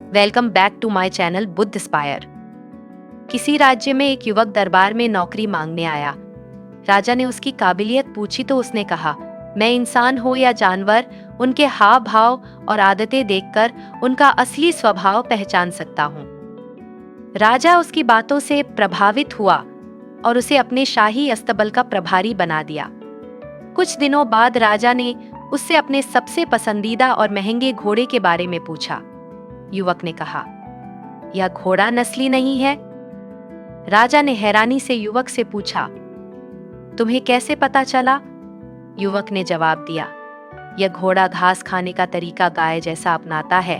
Welcome back to my channel Buddh spire. किसी राज्य में एक युवक दरबार में नौकरी मांगने आया। राजा ने उसकी काबिलियत पूछी तो उसने कहा, मैं इंसान हो या जानवर, उनके हाव भाव और आदतें देखकर उनका असली स्वभाव पहचान सकता हूँ। राजा उसकी बातों से प्रभावित हुआ और उसे अपने शाही अस्तबल का प्रभारी बना दिया। कुछ दिनों बाद राजा ने उससे अपने सबसे पसंदीदा और महंगे घोड़े के बारे में पूछा। युवक ने कहा, यह घोड़ा नस्ली नहीं है। राजा ने हैरानी से युवक से पूछा, तुम्हें कैसे पता चला? युवक ने जवाब दिया, यह घोड़ा घास खाने का तरीका गाय जैसा अपनाता है।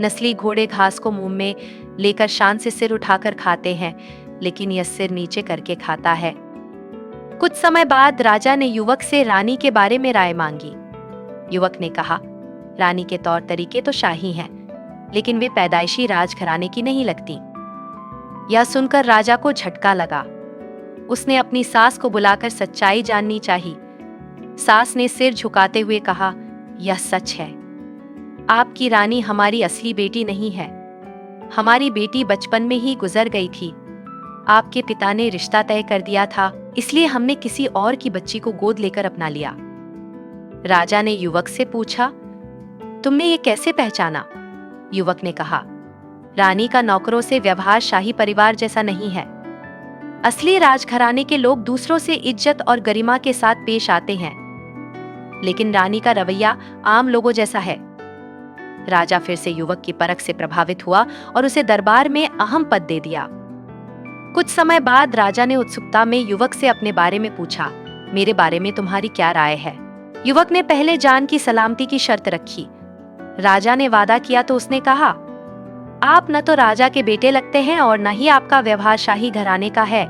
नस्ली घोड़े घास को मुंह में लेकर शान से सिर उठाकर खाते हैं, लेकिन यह सिर नीचे करके खाता है। कुछ समय बाद राजा ने युवक से रानी के बारे में राय मांगी। युवक ने कहा, रानी के तौर तरीके तो शाही हैं, लेकिन वे पैदाइशी राजघराने की नहीं लगती। यह सुनकर राजा को झटका लगा। उसने अपनी सास को बुलाकर सच्चाई जाननी चाहिए। सास ने सिर झुकाते हुए कहा, यह सच है। आपकी रानी हमारी असली बेटी नहीं है। हमारी बेटी बचपन में ही गुजर गई थी। आपके पिता ने रिश्ता तय कर दिया था, इसलिए हमने किसी और की बच्ची को गोद लेकर अपना लिया। राजा ने युवक से पूछा, तुमने ये कैसे पहचाना? युवक ने कहा, रानी का नौकरों से व्यवहार शाही परिवार जैसा नहीं है। असली राजघराने के लोग दूसरों से इज्जत और गरिमा के साथ पेश आते हैं, लेकिन रानी का रवैया आम लोगों जैसा है। राजा फिर से युवक की परख से प्रभावित हुआ और उसे दरबार में अहम पद दे दिया। कुछ समय बाद राजा ने उत्सुकता में युवक से अपने बारे में पूछा, मेरे बारे में तुम्हारी क्या राय है? युवक ने पहले जान की सलामती की शर्त रखी। राजा ने वादा किया तो उसने कहा, आप न तो राजा के बेटे लगते हैं और न ही आपका व्यवहार शाही घराने का है।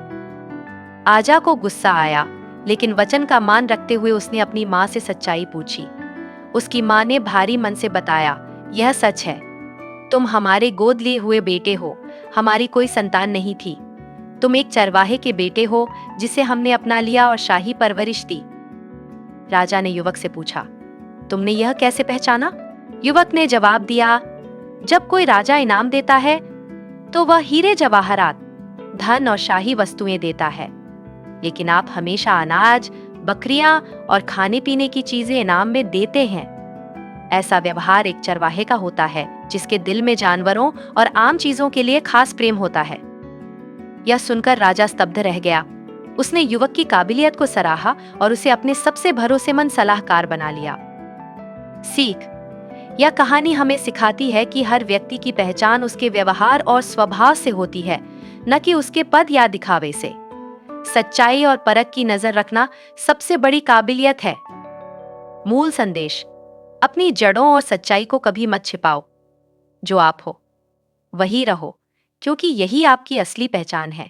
आजा को गुस्सा आया, लेकिन वचन का मान रखते हुए उसने अपनी माँ से सच्चाई पूछी। उसकी माँ ने भारी मन से बताया, यह सच है। तुम हमारे गोद लिए हुए बेटे हो। हमारी कोई संतान नहीं थी। तुम एक चरवाहे के बेटे हो जिसे हमने अपना लिया और शाही परवरिश दी। राजा ने युवक से पूछा, तुमने यह कैसे पहचाना? युवक ने जवाब दिया, जब कोई राजा इनाम देता है तो वह हीरे जवाहरात, धन और शाही वस्तुएं देता है, लेकिन आप हमेशा अनाज, बकरियां और खाने पीने की चीजें इनाम में देते हैं। ऐसा व्यवहार एक चरवाहे का होता है, जिसके दिल में जानवरों और आम चीजों के लिए खास प्रेम होता है। यह सुनकर राजा स्तब्ध रह गया। उसने युवक की काबिलियत को सराहा और उसे अपने सबसे भरोसेमंद सलाहकार बना लिया। सीख, यह कहानी हमें सिखाती है कि हर व्यक्ति की पहचान उसके व्यवहार और स्वभाव से होती है, न कि उसके पद या दिखावे से। सच्चाई और परख की नजर रखना सबसे बड़ी काबिलियत है। मूल संदेश, अपनी जड़ों और सच्चाई को कभी मत छिपाओ। जो आप हो वही रहो, क्योंकि यही आपकी असली पहचान है।